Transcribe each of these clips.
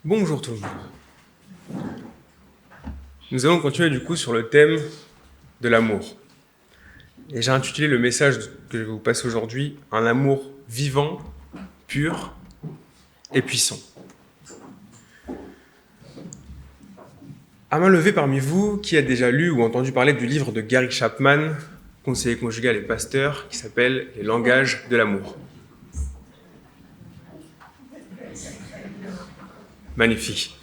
Bonjour tout le monde. Nous allons continuer du coup sur le thème de l'amour. Et j'ai intitulé le message que je vais vous passer aujourd'hui « Un amour vivant, pur et puissant ». À main levée parmi vous, qui a déjà lu ou entendu parler du livre de Gary Chapman, conseiller conjugal et pasteur, qui s'appelle « Les langages de l'amour ». Magnifique.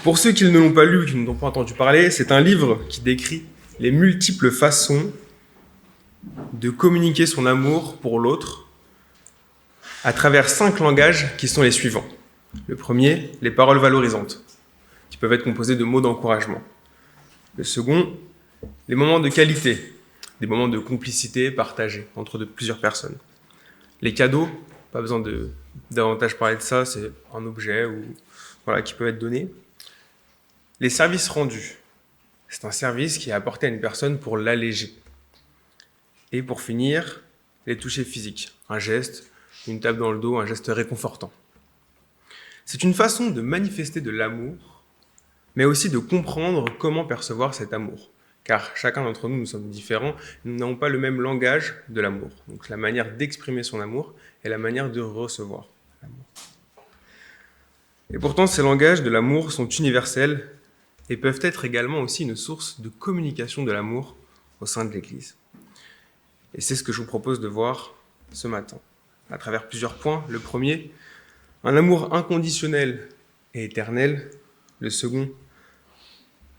Pour ceux qui ne l'ont pas lu ou qui n'ont pas entendu parler, c'est un livre qui décrit les multiples façons de communiquer son amour pour l'autre à travers 5 langages qui sont les suivants. Le premier, les paroles valorisantes, qui peuvent être composées de mots d'encouragement. Le second, les moments de qualité, des moments de complicité partagés entre plusieurs personnes. Les cadeaux, pas besoin de davantage parler de ça, c'est un objet qui peut être donné. Les services rendus, c'est un service qui est apporté à une personne pour l'alléger. Et pour finir, les touchés physiques, un geste, une tape dans le dos, un geste réconfortant. C'est une façon de manifester de l'amour, mais aussi de comprendre comment percevoir cet amour. Car chacun d'entre nous, nous sommes différents, nous n'avons pas le même langage de l'amour. Donc la manière d'exprimer son amour et la manière de recevoir l'amour. Et pourtant, ces langages de l'amour sont universels et peuvent être également aussi une source de communication de l'amour au sein de l'Église. Et c'est ce que je vous propose de voir ce matin, à travers plusieurs points. Le premier, un amour inconditionnel et éternel. Le second,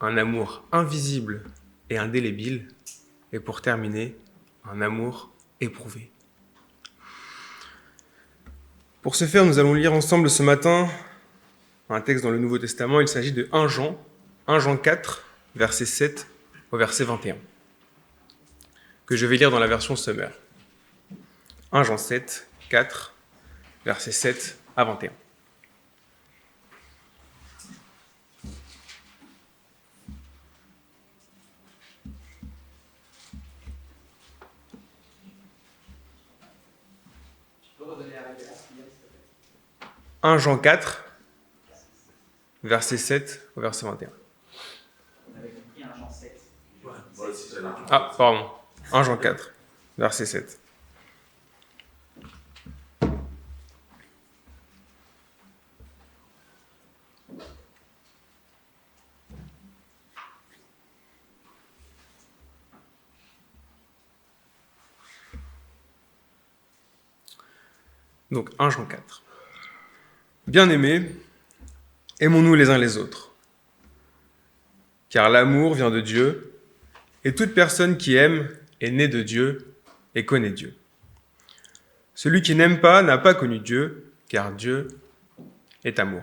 un amour invisible et indélébile. Et pour terminer, un amour éprouvé. Pour ce faire, nous allons lire ensemble ce matin un texte dans le Nouveau Testament. Il s'agit de 1 Jean 4, verset 7 au verset 21, que je vais lire dans la version Summer. 1 Jean 7, 4, verset 7 à 21. Tu peux redonner la référence, s'il te plaît. 1 Jean 4, verset 7 au verset 21. On avait compris 1 Jean 7. Ouais, moi aussi j'avais compris. Ah, pardon. 1 Jean 4, verset 7. Donc 1 Jean 4. Bien-aimés, aimons-nous les uns les autres, car l'amour vient de Dieu, et toute personne qui aime est née de Dieu et connaît Dieu. Celui qui n'aime pas n'a pas connu Dieu, car Dieu est amour.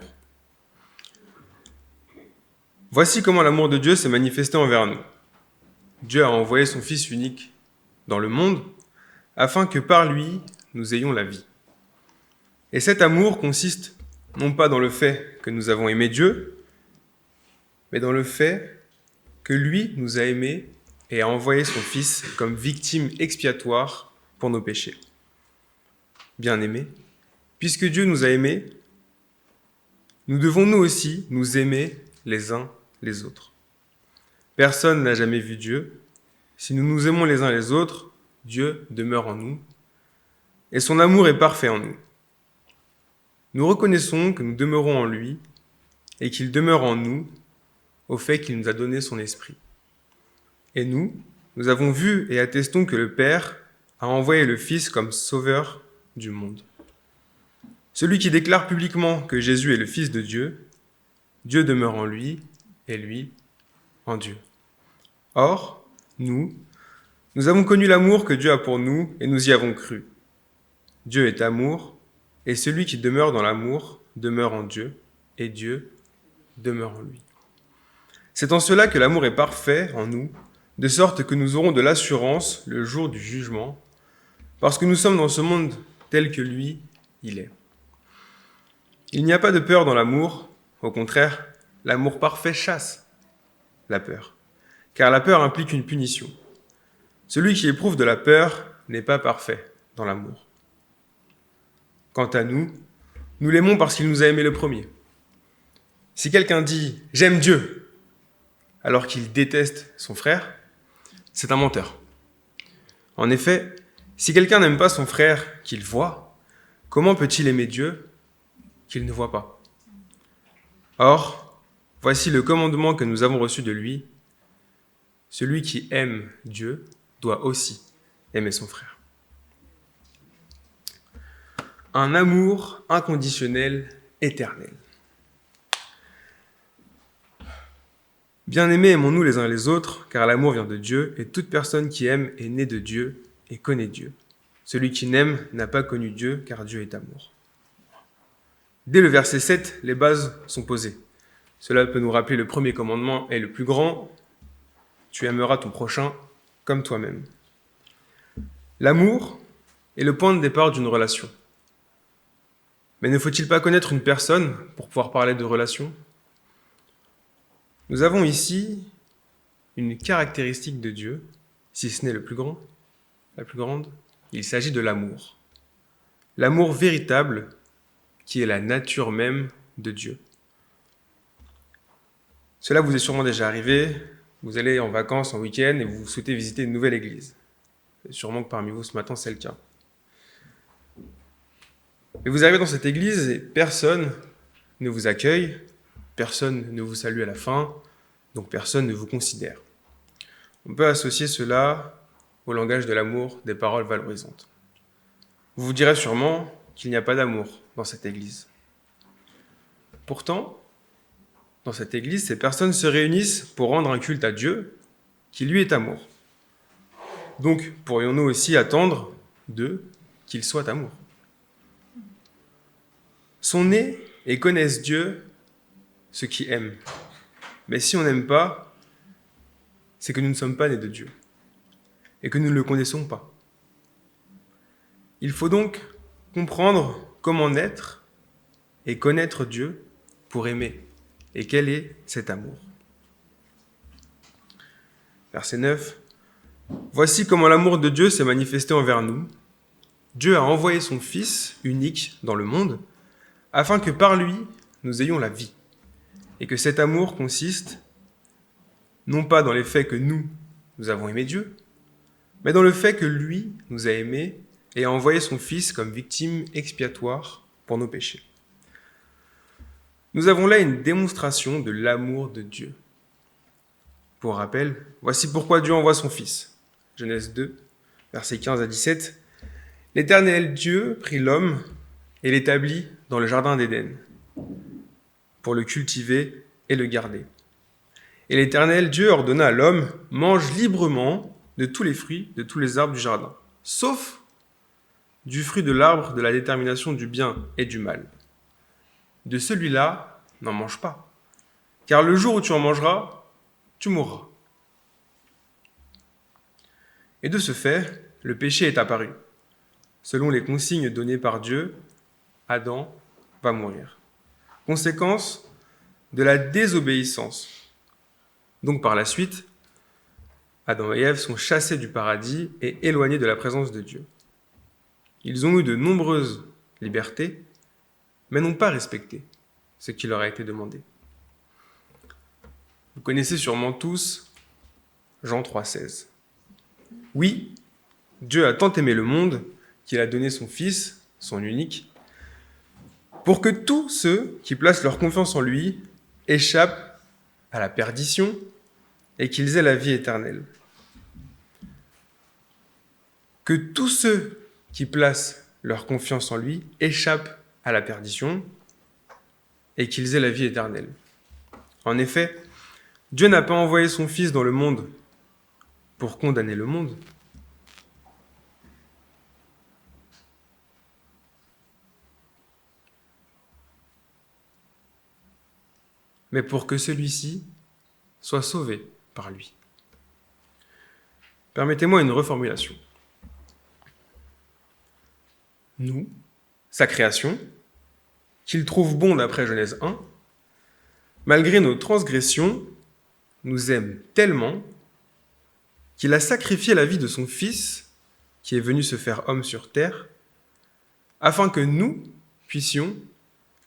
Voici comment l'amour de Dieu s'est manifesté envers nous. Dieu a envoyé son Fils unique dans le monde, afin que par lui, nous ayons la vie. Et cet amour consiste non pas dans le fait que nous avons aimé Dieu, mais dans le fait que lui nous a aimés et a envoyé son Fils comme victime expiatoire pour nos péchés. Bien-aimés, puisque Dieu nous a aimés, nous devons nous aussi nous aimer les uns les autres. Personne n'a jamais vu Dieu. Si nous nous aimons les uns les autres, Dieu demeure en nous, et son amour est parfait en nous. Nous reconnaissons que nous demeurons en lui et qu'il demeure en nous au fait qu'il nous a donné son esprit. Et nous avons vu et attestons que le Père a envoyé le Fils comme sauveur du monde. Celui qui déclare publiquement que Jésus est le Fils de Dieu, Dieu demeure en lui et lui en Dieu. Or, nous avons connu l'amour que Dieu a pour nous et nous y avons cru. Dieu est amour, et celui qui demeure dans l'amour demeure en Dieu, et Dieu demeure en lui. C'est en cela que l'amour est parfait en nous, de sorte que nous aurons de l'assurance le jour du jugement, parce que nous sommes dans ce monde tel que lui, il est. Il n'y a pas de peur dans l'amour, au contraire, l'amour parfait chasse la peur, car la peur implique une punition. Celui qui éprouve de la peur n'est pas parfait dans l'amour. Quant à nous, nous l'aimons parce qu'il nous a aimés le premier. Si quelqu'un dit « j'aime Dieu » alors qu'il déteste son frère, c'est un menteur. En effet, si quelqu'un n'aime pas son frère qu'il voit, comment peut-il aimer Dieu qu'il ne voit pas ? Or, voici le commandement que nous avons reçu de lui. Celui qui aime Dieu doit aussi aimer son frère. Un amour inconditionnel, éternel. Bien-aimés, aimons-nous les uns les autres, car l'amour vient de Dieu, et toute personne qui aime est née de Dieu et connaît Dieu. Celui qui n'aime n'a pas connu Dieu, car Dieu est amour. Dès le verset 7, les bases sont posées. Cela peut nous rappeler le premier commandement et le plus grand. Tu aimeras ton prochain comme toi-même. L'amour est le point de départ d'une relation. Mais ne faut-il pas connaître une personne pour pouvoir parler de relation ? Nous avons ici une caractéristique de Dieu, si ce n'est le plus grand, la plus grande. Il s'agit de l'amour. L'amour véritable qui est la nature même de Dieu. Cela vous est sûrement déjà arrivé. Vous allez en vacances, en week-end, et vous souhaitez visiter une nouvelle église. Et sûrement que parmi vous, ce matin, c'est le cas. Et vous arrivez dans cette église et personne ne vous accueille, personne ne vous salue à la fin, donc personne ne vous considère. On peut associer cela au langage de l'amour, des paroles valorisantes. Vous vous direz sûrement qu'il n'y a pas d'amour dans cette église. Pourtant, dans cette église, ces personnes se réunissent pour rendre un culte à Dieu, qui lui est amour. Donc, pourrions-nous aussi attendre d'eux qu'ils soient amour ? Sont nés et connaissent Dieu ceux qui aiment. Mais si on n'aime pas, c'est que nous ne sommes pas nés de Dieu et que nous ne le connaissons pas. Il faut donc comprendre comment naître et connaître Dieu pour aimer. Et quel est cet amour ? Verset 9. Voici comment l'amour de Dieu s'est manifesté envers nous. Dieu a envoyé son Fils unique dans le monde afin que par lui nous ayons la vie. Et que cet amour consiste non pas dans les faits que nous avons aimé Dieu, mais dans le fait que lui nous a aimés et a envoyé son Fils comme victime expiatoire pour nos péchés. Nous avons là une démonstration de l'amour de Dieu. Pour rappel, voici pourquoi Dieu envoie son Fils. Genèse 2, versets 15 à 17. L'Éternel Dieu prit l'homme et l'établit dans le jardin d'Éden, pour le cultiver et le garder. Et l'Éternel Dieu ordonna à l'homme, mange librement de tous les fruits, de tous les arbres du jardin, sauf du fruit de l'arbre de la détermination du bien et du mal. De celui-là, n'en mange pas, car le jour où tu en mangeras, tu mourras. Et de ce fait, le péché est apparu. Selon les consignes données par Dieu, Adam va mourir. Conséquence de la désobéissance. Donc par la suite, Adam et Ève sont chassés du paradis et éloignés de la présence de Dieu. Ils ont eu de nombreuses libertés, mais n'ont pas respecté ce qui leur a été demandé. Vous connaissez sûrement tous Jean 3,16. Oui, Dieu a tant aimé le monde qu'il a donné son Fils, son unique, pour que tous ceux qui placent leur confiance en lui échappent à la perdition et qu'ils aient la vie éternelle. Que tous ceux qui placent leur confiance en lui échappent à la perdition et qu'ils aient la vie éternelle. En effet, Dieu n'a pas envoyé son Fils dans le monde pour condamner le monde, mais pour que celui-ci soit sauvé par lui. Permettez-moi une reformulation. Nous, sa création, qu'il trouve bon d'après Genèse 1, malgré nos transgressions, nous aime tellement qu'il a sacrifié la vie de son Fils, qui est venu se faire homme sur terre, afin que nous puissions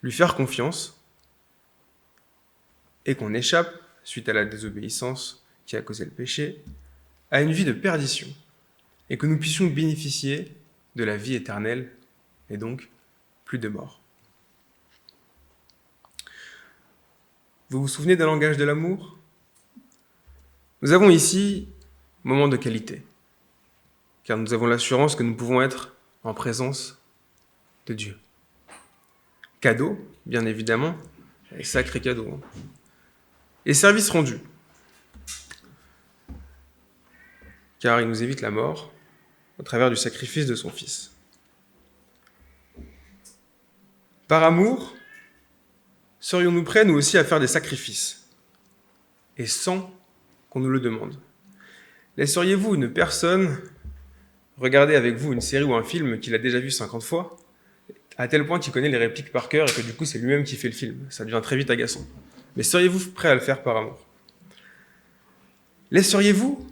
lui faire confiance et qu'on échappe, suite à la désobéissance qui a causé le péché, à une vie de perdition, et que nous puissions bénéficier de la vie éternelle, et donc plus de mort. Vous vous souvenez d'un langage de l'amour ? Nous avons ici un moment de qualité, car nous avons l'assurance que nous pouvons être en présence de Dieu. Cadeau, bien évidemment, et sacré cadeau. Et service rendu, car il nous évite la mort au travers du sacrifice de son Fils. Par amour, serions-nous prêts, nous aussi, à faire des sacrifices, et sans qu'on nous le demande ? Laisseriez-vous une personne regarder avec vous une série ou un film qu'il a déjà vu 50 fois, à tel point qu'il connaît les répliques par cœur et que du coup c'est lui-même qui fait le film ? Ça devient très vite agaçant. Mais seriez-vous prêt à le faire par amour ? Laisseriez-vous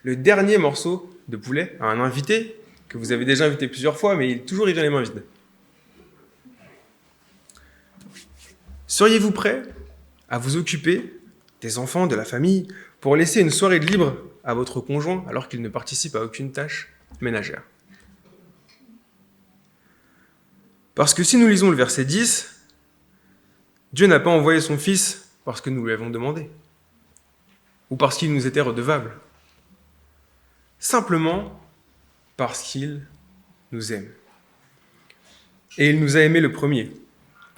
le dernier morceau de poulet à un invité que vous avez déjà invité plusieurs fois, mais toujours il vient les mains vides ? Seriez-vous prêt à vous occuper des enfants, de la famille, pour laisser une soirée de libre à votre conjoint alors qu'il ne participe à aucune tâche ménagère ? Parce que si nous lisons le verset 10, Dieu n'a pas envoyé son Fils parce que nous lui avons demandé, ou parce qu'il nous était redevable, simplement parce qu'il nous aime. Et il nous a aimés le premier,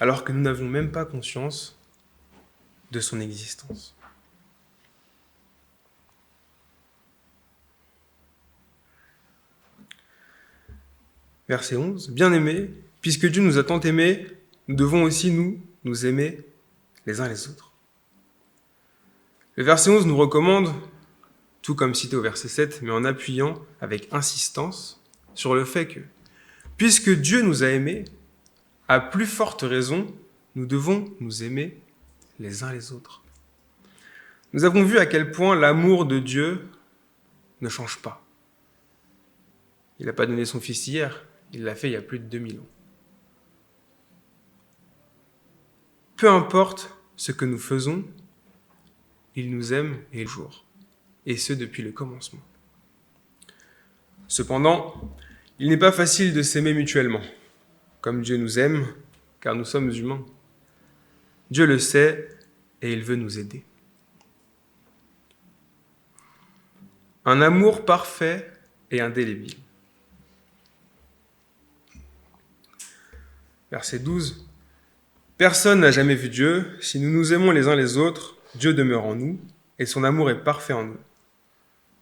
alors que nous n'avons même pas conscience de son existence. Verset 11. Bien-aimés, puisque Dieu nous a tant aimés, nous devons aussi nous aimer les uns les autres. Le verset 11 nous recommande, tout comme cité au verset 7, mais en appuyant avec insistance sur le fait que, puisque Dieu nous a aimés, à plus forte raison, nous devons nous aimer les uns les autres. Nous avons vu à quel point l'amour de Dieu ne change pas. Il n'a pas donné son Fils hier, il l'a fait il y a plus de 2000 ans. Peu importe ce que nous faisons, il nous aime et jour, et ce depuis le commencement. Cependant, il n'est pas facile de s'aimer mutuellement, comme Dieu nous aime, car nous sommes humains. Dieu le sait et il veut nous aider. Un amour parfait et indélébile. Verset 12. Personne n'a jamais vu Dieu. Si nous nous aimons les uns les autres, Dieu demeure en nous et son amour est parfait en nous.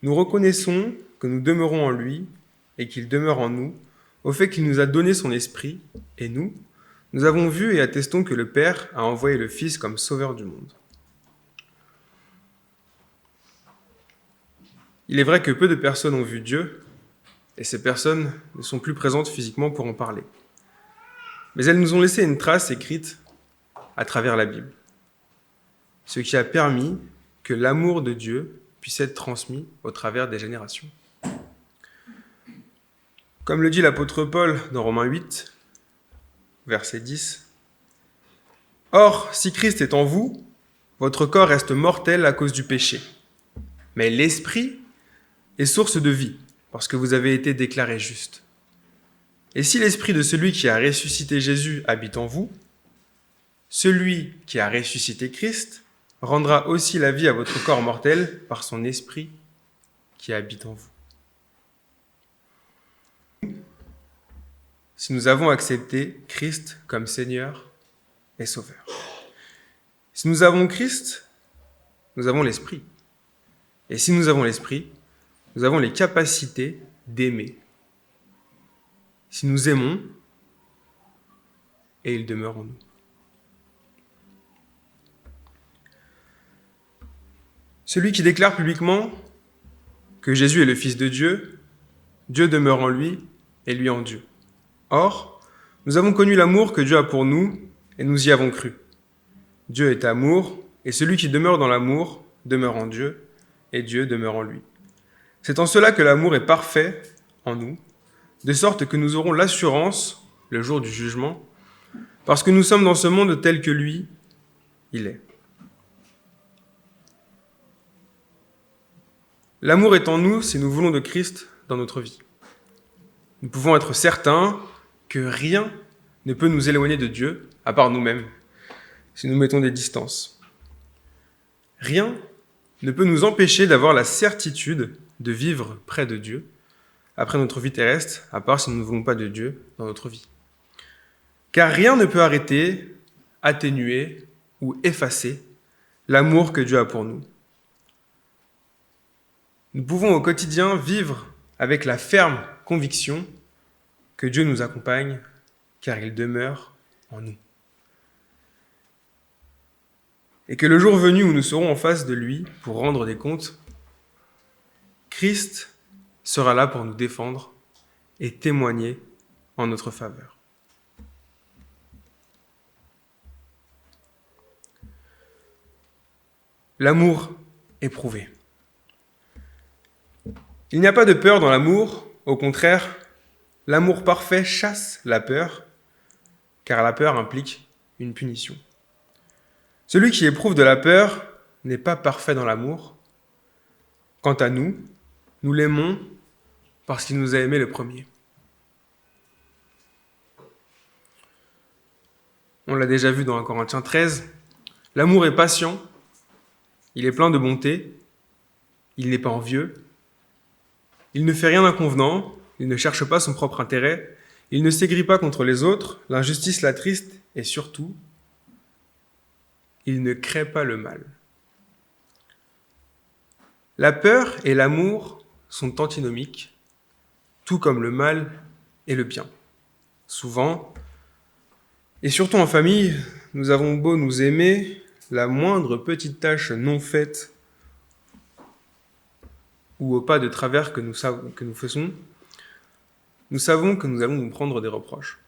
Nous reconnaissons que nous demeurons en lui et qu'il demeure en nous au fait qu'il nous a donné son esprit et nous avons vu et attestons que le Père a envoyé le Fils comme sauveur du monde. Il est vrai que peu de personnes ont vu Dieu et ces personnes ne sont plus présentes physiquement pour en parler. Mais elles nous ont laissé une trace écrite à travers la Bible, ce qui a permis que l'amour de Dieu puisse être transmis au travers des générations. Comme le dit l'apôtre Paul dans Romains 8, verset 10, « Or, si Christ est en vous, votre corps reste mortel à cause du péché, mais l'esprit est source de vie, parce que vous avez été déclarés justes. Et si l'esprit de celui qui a ressuscité Jésus habite en vous, celui qui a ressuscité Christ rendra aussi la vie à votre corps mortel par son esprit qui habite en vous. » Si nous avons accepté Christ comme Seigneur et Sauveur. Si nous avons Christ, nous avons l'Esprit. Et si nous avons l'Esprit, nous avons les capacités d'aimer. Si nous aimons, et il demeure en nous. Celui qui déclare publiquement que Jésus est le Fils de Dieu, Dieu demeure en lui et lui en Dieu. Or, nous avons connu l'amour que Dieu a pour nous et nous y avons cru. Dieu est amour et celui qui demeure dans l'amour demeure en Dieu et Dieu demeure en lui. C'est en cela que l'amour est parfait en nous, de sorte que nous aurons l'assurance, le jour du jugement, parce que nous sommes dans ce monde tel que lui, il est. L'amour est en nous si nous voulons de Christ dans notre vie. Nous pouvons être certains que rien ne peut nous éloigner de Dieu, à part nous-mêmes, si nous mettons des distances. Rien ne peut nous empêcher d'avoir la certitude de vivre près de Dieu après notre vie terrestre, à part si nous ne voulons pas de Dieu dans notre vie. Car rien ne peut arrêter, atténuer ou effacer l'amour que Dieu a pour nous. Nous pouvons au quotidien vivre avec la ferme conviction que Dieu nous accompagne, car il demeure en nous. Et que le jour venu où nous serons en face de lui pour rendre des comptes, Christ sera là pour nous défendre et témoigner en notre faveur. L'amour éprouvé. Il n'y a pas de peur dans l'amour, au contraire, l'amour parfait chasse la peur, car la peur implique une punition. Celui qui éprouve de la peur n'est pas parfait dans l'amour. Quant à nous, nous l'aimons parce qu'il nous a aimés le premier. On l'a déjà vu dans 1 Corinthiens 13, l'amour est patient, il est plein de bonté, il n'est pas envieux, il ne fait rien d'inconvenant, il ne cherche pas son propre intérêt, il ne s'aigrit pas contre les autres, l'injustice l'attriste et surtout, il ne crée pas le mal. La peur et l'amour sont antinomiques, tout comme le mal et le bien. Souvent, et surtout en famille, nous avons beau nous aimer, la moindre petite tâche non faite ou au pas de travers que nous faisons, nous savons que nous allons nous prendre des reproches.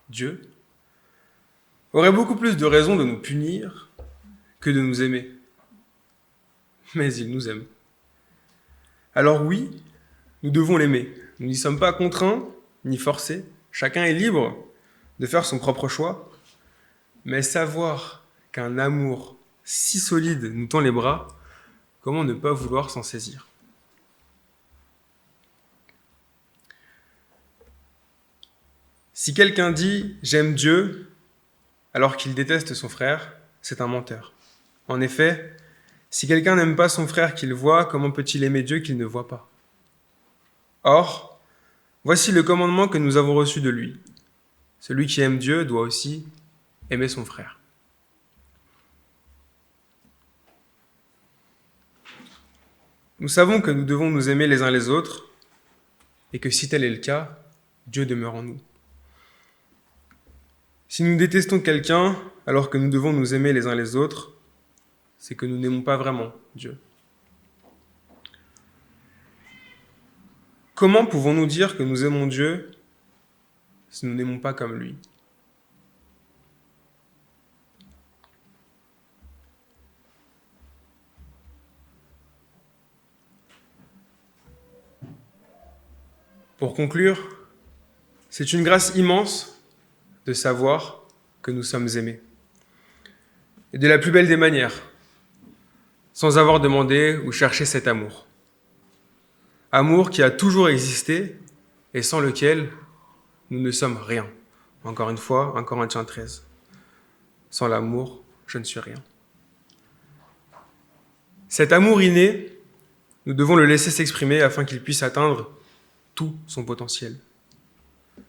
Dieu aurait beaucoup plus de raisons de nous punir que de nous aimer. Mais il nous aime. Alors oui, nous devons l'aimer. Nous n'y sommes pas contraints ni forcés. Chacun est libre de faire son propre choix. Mais savoir qu'un amour si solide nous tend les bras, comment ne pas vouloir s'en saisir ? Si quelqu'un dit « j'aime Dieu » alors qu'il déteste son frère, c'est un menteur. En effet, si quelqu'un n'aime pas son frère qu'il voit, comment peut-il aimer Dieu qu'il ne voit pas ? Or, voici le commandement que nous avons reçu de lui. Celui qui aime Dieu doit aussi aimer son frère. Nous savons que nous devons nous aimer les uns les autres et que si tel est le cas, Dieu demeure en nous. Si nous détestons quelqu'un alors que nous devons nous aimer les uns les autres, c'est que nous n'aimons pas vraiment Dieu. Comment pouvons-nous dire que nous aimons Dieu si nous n'aimons pas comme lui ? Pour conclure, c'est une grâce immense de savoir que nous sommes aimés. Et de la plus belle des manières, sans avoir demandé ou cherché cet amour. Amour qui a toujours existé et sans lequel nous ne sommes rien. Encore une fois, 1 Corinthiens 13. Sans l'amour, je ne suis rien. Cet amour inné, nous devons le laisser s'exprimer afin qu'il puisse atteindre tout son potentiel.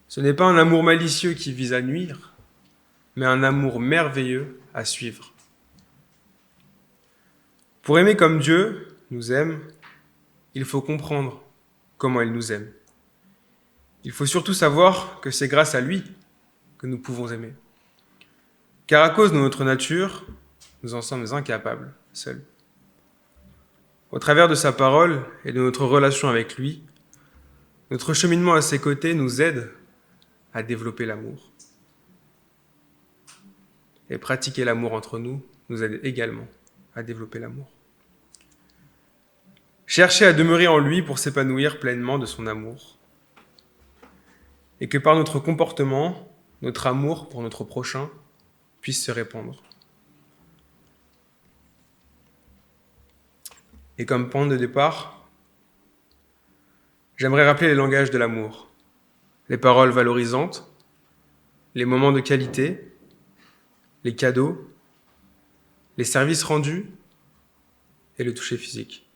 Ce n'est pas un amour malicieux qui vise à nuire, mais un amour merveilleux à suivre. Pour aimer comme Dieu nous aime, il faut comprendre comment il nous aime. Il faut surtout savoir que c'est grâce à lui que nous pouvons aimer. Car à cause de notre nature, nous en sommes incapables, seuls. Au travers de sa parole et de notre relation avec lui, notre cheminement à ses côtés nous aide à développer l'amour. Et pratiquer l'amour entre nous nous aide également à développer l'amour. Chercher à demeurer en lui pour s'épanouir pleinement de son amour. Et que par notre comportement, notre amour pour notre prochain puisse se répandre. Et comme point de départ, j'aimerais rappeler les langages de l'amour, les paroles valorisantes, les moments de qualité, les cadeaux, les services rendus et le toucher physique.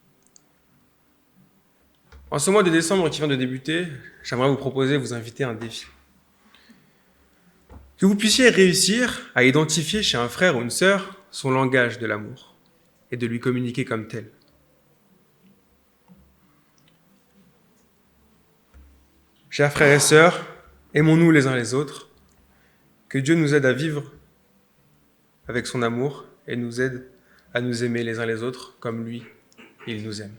En ce mois de décembre qui vient de débuter, j'aimerais vous proposer, vous inviter à un défi. Que vous puissiez réussir à identifier chez un frère ou une sœur son langage de l'amour et de lui communiquer comme tel. Chers frères et sœurs, aimons-nous les uns les autres, que Dieu nous aide à vivre avec son amour et nous aide à nous aimer les uns les autres comme lui, il nous aime.